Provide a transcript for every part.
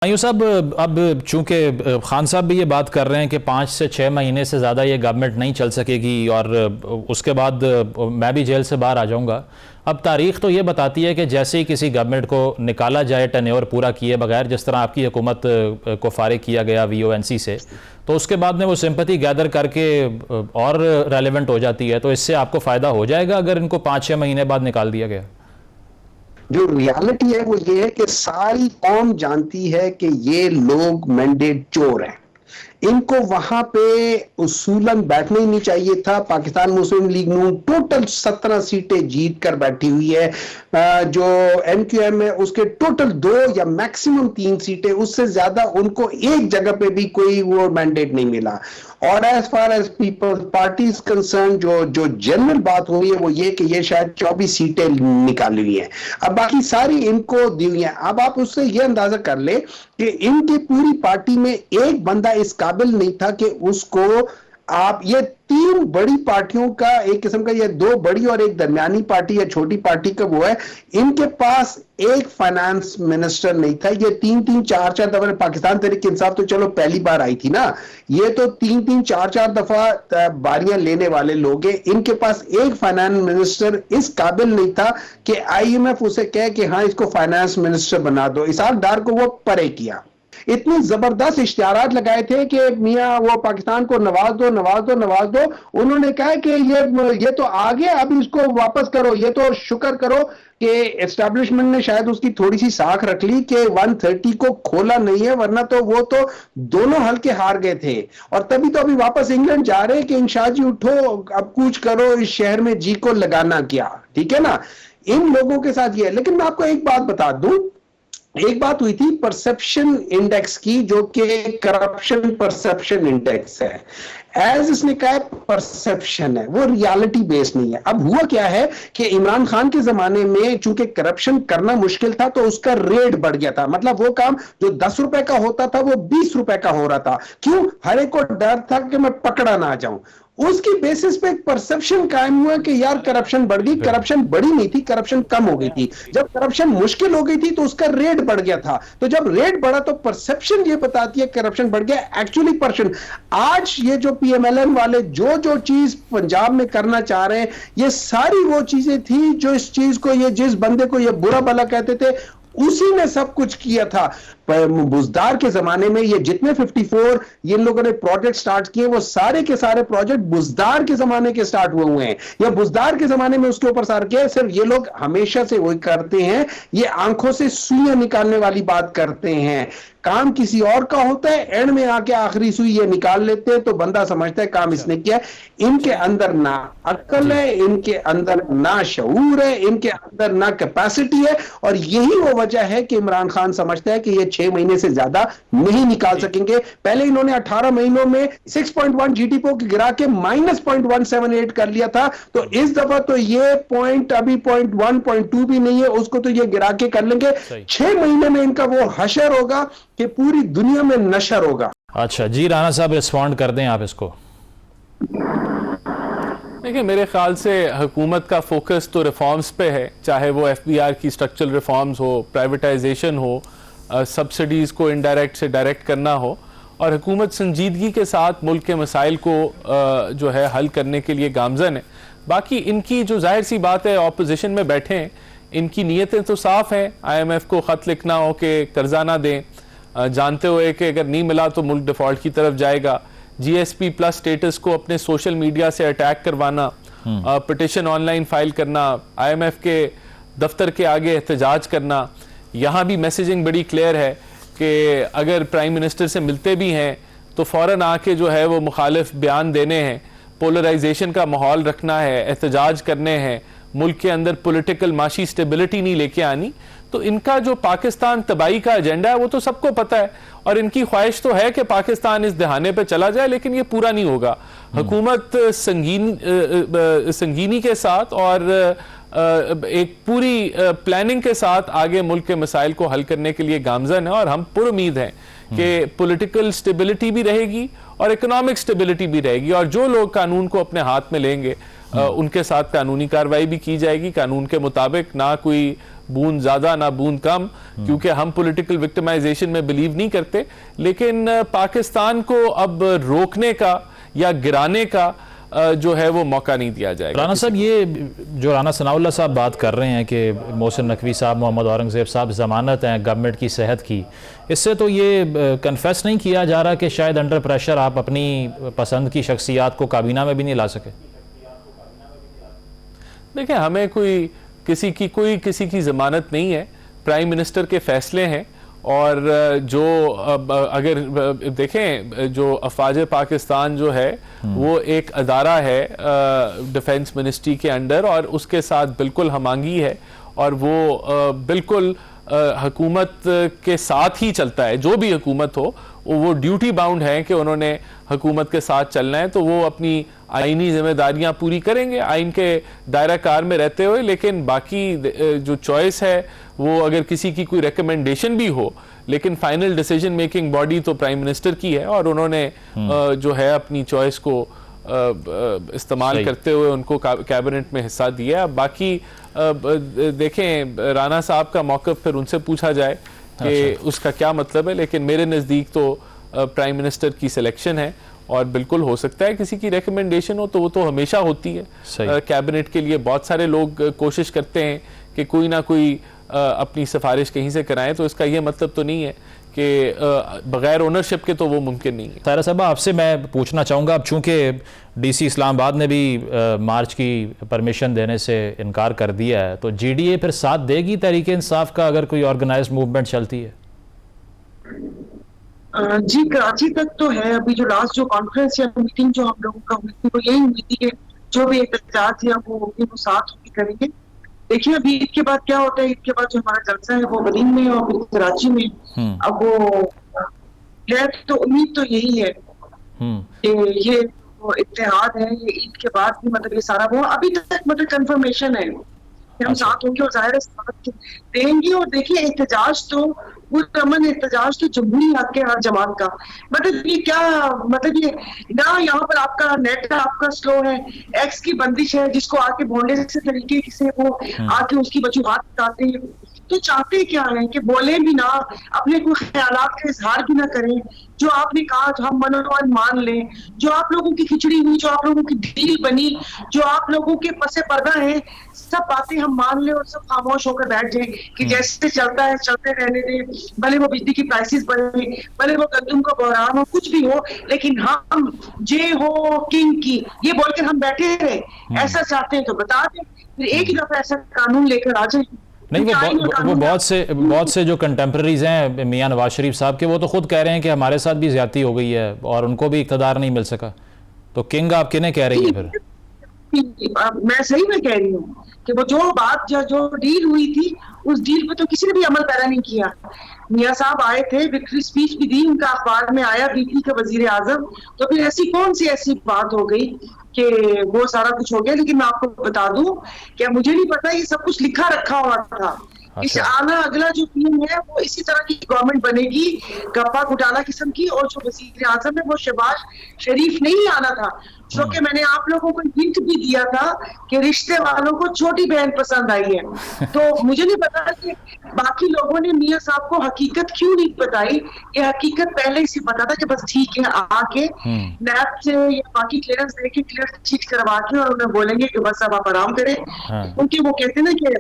आयु साहब, अब चूंकि खान साहब भी ये बात कर रहे हैं कि 5 से 6 महीने से ज़्यादा ये गवर्नमेंट नहीं चल सकेगी और उसके बाद मैं भी जेल से बाहर आ जाऊंगा। अब तारीख तो ये बताती है कि जैसे ही किसी गवर्नमेंट को निकाला जाए टेन्योर पूरा किए बगैर, जिस तरह आपकी हुकूमत को फारिग किया गया VONC से, तो उसके बाद में वो सिंपैथी गैदर करके और रेलेवेंट हो जाती है। तो इससे आपको फ़ायदा हो जाएगा अगर इनको 5-6 महीने बाद निकाल दिया गया? जो रियलिटी है वो ये है कि सारी कौम जानती है कि ये लोग मैंडेट चोर हैं। इनको वहां पे उसूलन बैठना ही नहीं चाहिए था। पाकिस्तान मुस्लिम लीग नून टोटल 17 सीटें जीत कर बैठी हुई है। जो MQM है उसके टोटल 2 या मैक्सिमम 3 सीटें, उससे ज्यादा उनको एक जगह पे भी कोई वो मैंडेट नहीं मिला। और as far as People's Party is concern, जो जनरल बात हो रही है वो ये कि ये शायद 24 सीटें निकाली हुई हैं। अब बाकी सारी इनको दी हुई हैं। अब आप उससे ये अंदाजा कर ले कि इनकी पूरी पार्टी में एक बंदा इस काबिल नहीं था कि उसको आप ये 3 बड़ी पार्टियों का एक किस्म का, ये 2 बड़ी और एक दरमियानी पार्टी या छोटी पार्टी का वो है, इनके पास एक फाइनेंस मिनिस्टर नहीं था। ये 3-3, 4-4 दफा पाकिस्तान तहरीक इंसाफ तो चलो पहली बार आई थी ना, ये तो 3-3, 4-4 दफा बारियां लेने वाले लोग हैं। इनके पास एक फाइनेंस मिनिस्टर इस काबिल नहीं था कि IMF उसे कहे कि हाँ इसको फाइनेंस मिनिस्टर बना दो। इसहाक डार को वो परे किया। इतनी जबरदस्त इश्तिहारात लगाए थे कि मियां वो पाकिस्तान को नवाज दो नवाज दो नवाज दो। उन्होंने कहा कि ये तो आ गया, अब इसको वापस करो। ये तो शुक्र करो कि एस्टैब्लिशमेंट ने शायद उसकी थोड़ी सी साख रख ली कि 130 को खोला नहीं है, वरना तो वो तो दोनों हल्के हार गए थे। और तभी तो अभी वापस इंग्लैंड जा रहे हैं कि इंशाह जी उठो, अब कुछ करो, इस शहर में जी को लगाना क्या। ठीक है ना, इन लोगों के साथ ये है। लेकिन मैं आपको एक बात बता दूं, एक बात हुई थी परसेप्शन इंडेक्स की, जो कि करप्शन परसेप्शन इंडेक्स है। एज इसने कहा परसेप्शन है, वो रियलिटी बेस्ड नहीं है। अब हुआ क्या है कि इमरान खान के जमाने में चूंकि करप्शन करना मुश्किल था तो उसका रेट बढ़ गया था। मतलब वो काम जो 10 रुपए का होता था वो 20 रुपए का हो रहा था। क्यों? हर एक को डर था कि मैं पकड़ा ना जाऊं। उसकी बेसिस पे एक परसेप्शन कायम हुआ कि यार करप्शन बढ़ गई। करप्शन बढ़ी नहीं थी, करप्शन कम हो गई थी। जब करप्शन मुश्किल हो गई थी तो उसका रेट बढ़ गया था। तो जब रेट बढ़ा तो परसेप्शन ये बताती है करप्शन बढ़ गया। एक्चुअली परसेप्शन, आज ये जो PMLN वाले जो चीज पंजाब में करना चाह रहे हैं, ये सारी वो चीजें थी जो इस चीज को, ये जिस बंदे को ये बुरा भला कहते थे, उसी ने सब कुछ किया था। बुजदार के जमाने में ये जितने 54 ये लोगों ने प्रोजेक्ट स्टार्ट किए, वो सारे के सारे प्रोजेक्ट बुजदार के जमाने के स्टार्ट हुए हैं, या बुजदार के जमाने में उसके ऊपर सार किया। सिर्फ ये लोग हमेशा से वही करते हैं, ये आंखों से सुइयां निकालने वाली बात करते हैं। काम किसी और का होता है, एंड में आके आखिरी सुई ये निकाल लेते हैं तो बंदा समझता है काम इसने किया। इनके अंदर ना अक्ल है, इनके अंदर ना शऊर है, इनके अंदर ना कैपेसिटी है। और यही वो वजह है कि इमरान खान समझता है कि ये 6 महीने से ज्यादा नहीं निकाल सकेंगे। पहले इन्होंने 18 महीनों में 6.1 GDP को गिरा के -0.178 कर लिया था। तो इस दफा तो ये पॉइंट अभी 0.1, 0.2 भी नहीं है, उसको तो ये गिरा के कर लेंगे। 6 महीने में इनका वो हशर होगा कि पूरी दुनिया में नशर होगा। अच्छा जी, राणा साहब रिस्पॉन्ड कर दें आप इसको। देखिए, मेरे ख्याल से हुकूमत का फोकस तो रिफॉर्म्स पे है, चाहे वो FBR की स्ट्रक्चरल रिफॉर्म्स हो, प्राइवेटाइजेशन हो, सब्सिडीज़ को इनडायरेक्ट से डायरेक्ट करना हो, और हुकूमत संजीदगी के साथ मुल्क के मसाइल को जो है हल करने के लिए गामजन है। बाकी इनकी जो जाहिर सी बात है, ऑपोजिशन में बैठे हैं, इनकी नीयतें तो साफ़ हैं। IMF को ख़त लिखना हो कि कर्जा ना दें, जानते हुए कि अगर नहीं मिला तो मुल्क डिफ़ॉल्ट की तरफ जाएगा। GSP+ स्टेटस को अपने सोशल मीडिया से अटैक करवाना, पिटिशन ऑनलाइन फाइल करना, IMF के दफ्तर के आगे एहतजाज करना। यहाँ भी मैसेजिंग बड़ी क्लियर है कि अगर प्राइम मिनिस्टर से मिलते भी हैं तो फ़ौरन आके जो है वो मुखालिफ बयान देने हैं, पोलराइजेशन का माहौल रखना है, एहतजाज करने हैं, मुल्क के अंदर पॉलिटिकल माशी स्टेबिलिटी नहीं लेके आनी। तो इनका जो पाकिस्तान तबाही का एजेंडा है वो तो सबको पता है, और इनकी ख्वाहिश तो है कि पाकिस्तान इस दहाने पे चला जाए, लेकिन ये पूरा नहीं होगा। हुकूमत संगीनी के साथ और एक पूरी प्लानिंग के साथ आगे मुल्क के मसाइल को हल करने के लिए गामजन है। और हम पुरुमीद हैं कि पॉलिटिकल स्टेबिलिटी भी रहेगी और इकोनॉमिक स्टेबिलिटी भी रहेगी, और जो लोग कानून को अपने हाथ में लेंगे उनके साथ कानूनी कार्रवाई भी की जाएगी, कानून के मुताबिक, ना कोई बूंद ज्यादा ना बूंद कम, क्योंकि हम पॉलिटिकल विक्टिमाइजेशन में बिलीव नहीं करते, लेकिन पाकिस्तान को अब रोकने का या गिराने का जो है वो मौका नहीं दिया जाएगा। राना साहब, ये जो राना सनाउल्लाह साहब बात कर रहे हैं कि मोहसिन नकवी साहब, मोहम्मद औरंगज़ेब साहब ज़मानत हैं गवर्नमेंट की सेहत की, इससे तो ये कन्फेस नहीं किया जा रहा कि शायद अंडर प्रेशर आप अपनी पसंद की शख्सियात को काबीना में भी नहीं ला सके? देखिए, हमें किसी की ज़मानत नहीं है, प्राइम मिनिस्टर के फैसले हैं। और जो अगर देखें, जो अफवाज पाकिस्तान जो है वो एक अदारा है डिफेंस मिनिस्ट्री के अंडर, और उसके साथ बिल्कुल हमआंगी है, और वो बिल्कुल हुकूमत के साथ ही चलता है। जो भी हुकूमत हो वो ड्यूटी बाउंड है कि उन्होंने हुकूमत के साथ चलना है, तो वो अपनी आईनी जिम्मेदारियां पूरी करेंगे आइन के दायरा कार में रहते हुए। लेकिन बाकी जो चॉइस है वो अगर किसी की कोई रिकमेंडेशन भी हो, लेकिन फाइनल डिसीजन मेकिंग बॉडी तो प्राइम मिनिस्टर की है, और उन्होंने जो है अपनी चॉइस को इस्तेमाल करते हुए उनको कैबिनेट में हिस्सा दिया। अब बाकी देखें, राना साहब का मौक़िफ़ फिर उनसे पूछा जाए कि उसका क्या मतलब है, लेकिन मेरे नज़दीक तो प्राइम मिनिस्टर की सिलेक्शन है, और बिल्कुल हो सकता है किसी की रिकमेंडेशन हो, तो वो तो हमेशा होती है। कैबिनेट के लिए बहुत सारे लोग कोशिश करते हैं कि कोई ना कोई अपनी सिफारिश कहीं से कराएं, तो इसका ये मतलब तो नहीं है कि बगैर ओनरशिप के तो वो मुमकिन नहीं है। ताहिरा साहब, आपसे मैं पूछना चाहूँगा, अब चूँकि DC इस्लामाबाद ने भी मार्च की परमिशन देने से इनकार कर दिया है, तो GDA फिर साथ देगी तहरीक इंसाफ का अगर कोई ऑर्गेनाइज्ड मूवमेंट चलती है? जी, कराची तक तो है। अभी जो लास्ट जो कॉन्फ्रेंस या मीटिंग जो हम लोगों का हुई थी, वो यही हुई थी कि जो भी एहतजाज या वो होंगे वो साथ होकर करेंगे। देखिए अभी ईद के बाद क्या होता है, ईद के बाद जो हमारा जलसा है वो बदीन में और फिर कराची में। अब वो तो उम्मीद तो यही है कि ये इत्तेहाद है, ये ईद के बाद भी मतलब ये सारा वो अभी तक मतलब कंफर्मेशन है कि हम साथ होंगे और जाहिर है साथ देंगे। और देखिए एहतजाज तो अमन एहतजाज तो जमहूरी हक है हर जमात का। मतलब ये क्या मतलब ये ना, यहाँ पर आपका नेट आपका स्लो है, एक्स की बंदिश है, जिसको आके भोंडे से तरीके से वो आके उसकी वजूहात बताते हैं। तो चाहते क्या है कि बोले भी ना, अपने कोई ख्यालात का इजहार भी ना करें। जो आपने कहा जो हम मनोमान मान लें, जो आप लोगों की खिचड़ी हुई, जो आप लोगों की डील बनी, जो आप लोगों के पसे पर्दा है, सब बातें हम मान लें और सब खामोश होकर बैठ जाए कि जैसे चलता है चलते रहने दें। भले वो बिजली की प्राइसेस बढ़े, भले वो गंदम का बहरान हो, कुछ भी हो, लेकिन हम जे हो किंग की ये बोलकर हम बैठे रहे। ऐसा चाहते हैं तो बता दें, फिर एक ही दफा ऐसा कानून लेकर आ जाए। नहीं, वो बहुत से जो कंटेम्प्रेरीज हैं मियां नवाज शरीफ साहब के, वो तो खुद कह रहे हैं कि हमारे साथ भी ज्यादती हो गई है और उनको भी इक़्तिदार नहीं मिल सका। तो किंग आप किन्हें कह रही है फिर? मैं सही में कह रही हूँ कि वो जो बात जो डील हुई थी, उस डील पे तो किसी ने भी अमल पैरा नहीं किया। मियां साहब आए थे, विक्ट्री स्पीच भी दी, उनका अखबार में आया बीपी का वजीर आजम। तो फिर ऐसी कौन सी ऐसी बात हो गई कि वो सारा कुछ हो गया। लेकिन मैं आपको बता दूं कि मुझे नहीं पता, ये सब कुछ लिखा रखा हुआ था। इस आना अगला जो पीएम है वो इसी तरह की गवर्नमेंट बनेगी, गप्पा घोटाला किस्म की। और जो वजीर आजम है वो शहबाज शरीफ नहीं आना था, क्योंकि मैंने आप लोगों को हिंट भी दिया था कि रिश्ते वालों को छोटी बहन पसंद आई है। तो मुझे नहीं पता कि बाकी लोगों ने मियां साहब को हकीकत क्यों नहीं बताई। ये हकीकत पहले ही पता था कि बस ठीक है, आके नैब से या बाकी क्लियरेंस देके क्लियर चीट करवा के और उन्हें बोलेंगे कि बस अब आप आराम करें। क्योंकि वो कहते हैं ना कि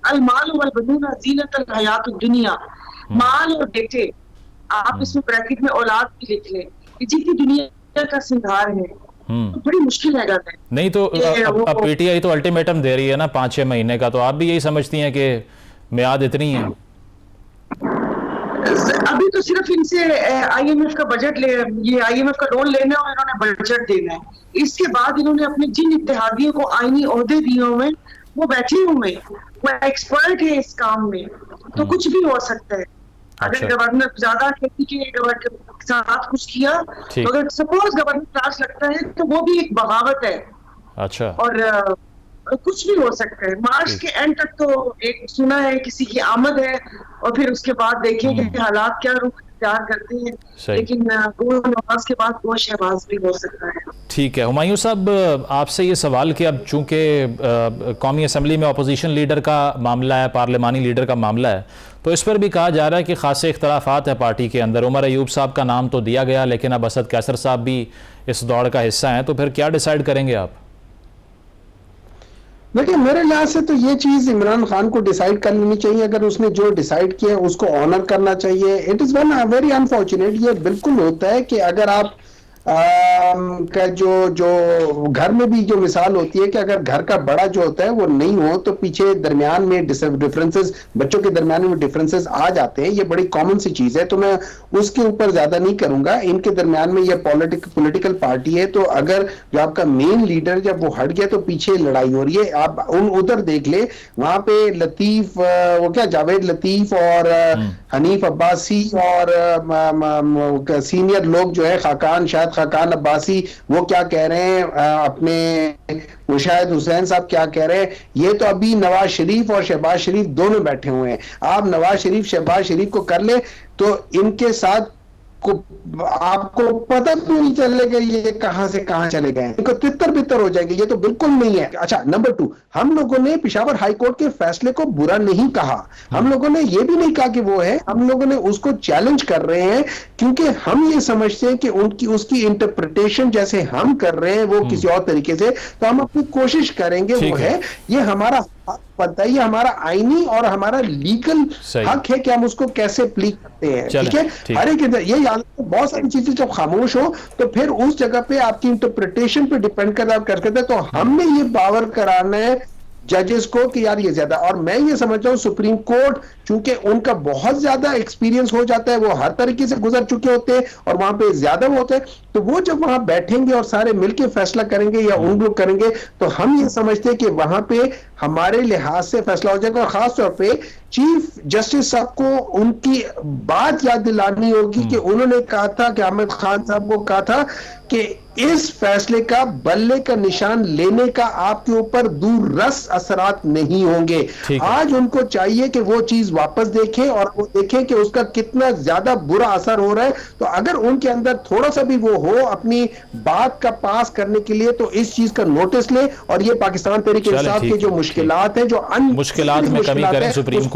अलमाल वल बनून ज़ीनतुल हयातुद दुनिया, माल और बेटे, आप इसमें ब्रैकेट में औलाद भी लिख लें, कि जितनी दुनिया का सिंगार है। तो बड़ी मुश्किल है गाना। नहीं तो अब PTI तो अल्टीमेटम दे रही है ना 5-6 महीने का, तो आप भी यही समझती हैं कि मियाद इतनी है? अभी तो सिर्फ इनसे IMF का बजट ये IMF का लोन लेना है और इन्होंने बजट देना है। इसके बाद इन्होंने अपने जिन इत्तेहादियों को आईनी ओहदे दिए हुए वो बैठे हुए, वो एक्सपर्ट है इस काम में, तो कुछ भी हो सकता है। अगर गवर्नर ज्यादा खेती के गवर्नर के साथ कुछ किया, तो अगर सपोज गवर्नर क्लास लगता है तो वो भी एक बगावत है। अच्छा। और कुछ भी हो सकता है। मार्च के एंड तक तो एक सुना है किसी की आमद है, और फिर उसके बाद देखें कि हालात क्या रुख प्यार करते हैं, सही। लेकिन वो नवाज के बाद वो शहबाज भी हो सकता है। ठीक है हुमायूं साहब, आपसे ये सवाल कि अब चूंकि कौमी असम्बली में अपोजिशन लीडर का मामला है, पार्लिमानी लीडर का मामला है, तो इस पर भी कहा जा रहा है कि खासे इख्तलाफात है पार्टी के अंदर। उमर अयूब साहब का नाम तो दिया गया, लेकिन अब असद कैसर साहब भी इस दौड़ का हिस्सा हैं, तो फिर क्या डिसाइड करेंगे आप? देखिए मेरे लिहाज से तो ये चीज इमरान खान को डिसाइड कर लेनी चाहिए। अगर उसने जो डिसाइड किया उसको ऑनर करना चाहिए। It is one very unfortunate, ये बिल्कुल होता है कि अगर आप का जो घर में भी जो मिसाल होती है कि अगर घर का बड़ा जो होता है वो नहीं हो तो पीछे दरमियान में डिफरेंसेस, बच्चों के दरमियान में डिफरेंसेस आ जाते हैं। ये बड़ी कॉमन सी चीज है, तो मैं उसके ऊपर ज्यादा नहीं करूंगा। इनके दरमियान में ये पॉलिटिकल पार्टी है, तो अगर जो आपका मेन लीडर जब वो हट गया तो पीछे लड़ाई हो रही है। आप उधर देख ले, वहां पे लतीफ, वो क्या जावेद लतीफ और हनीफ अब्बासी और सीनियर लोग जो है खाकान, शायद खाकान अब्बासी, वो क्या कह रहे हैं, अपने मुशाहिद हुसैन साहब क्या कह रहे हैं। ये तो अभी नवाज शरीफ और शहबाज शरीफ दोनों बैठे हुए हैं। आप नवाज शरीफ शहबाज शरीफ को कर ले तो इनके साथ आपको पता भी नहीं चलेगा ये कहां से कहां चले गए, इनको तितर बितर हो जाएंगे। ये तो बिल्कुल नहीं है। अच्छा, नंबर 2, हम लोगों ने पेशावर हाई कोर्ट के फैसले को बुरा नहीं कहा। हम लोगों ने ये भी नहीं कहा कि वो है, हम लोगों ने उसको चैलेंज कर रहे हैं, क्योंकि हम ये समझते हैं कि उसकी इंटरप्रिटेशन जैसे हम कर रहे हैं वो किसी और तरीके से, तो हम अपनी कोशिश करेंगे। वो है, ये हमारा पता है, ये हमारा आईनी और हमारा लीगल हक है कि हम उसको कैसे प्ली करते हैं। ठीक है, हर एक ये याद रखो, बहुत सारी चीजें जब खामोश हो तो फिर उस जगह पे आपकी इंटरप्रिटेशन पे डिपेंड करते हैं। तो हमने ये पावर कराना है जजेस को कि यार ये ज्यादा, और मैं ये समझता हूँ सुप्रीम कोर्ट चूंकि उनका बहुत ज्यादा एक्सपीरियंस हो जाता है, वो हर तरीके से गुजर चुके होते हैं और वहां पे ज्यादा वो होते हैं, तो वो जब वहां बैठेंगे और सारे मिलकर फैसला करेंगे या उन लोग करेंगे, तो हम ये समझते हैं कि वहां पे हमारे लिहाज से फैसला हो जाएगा। और खासतौर पे चीफ जस्टिस साहब को उनकी बात याद दिलानी होगी कि उन्होंने कहा था कि आमिर खान साहब को कहा था कि इस फैसले का बल्ले का निशान लेने का आपके ऊपर दूररस असरात नहीं होंगे। आज उनको चाहिए कि वो चीज वापस देखें और वो देखें कि उसका कितना ज्यादा बुरा असर हो रहा है। तो अगर उनके अंदर थोड़ा सा भी वो हो अपनी बात का पास करने के लिए, तो इस चीज का नोटिस ले और ये पाकिस्तान तहरीक इंसाफ के जो मुश्किलात है, जो मुश्किलात में कमी करें सुप्रीम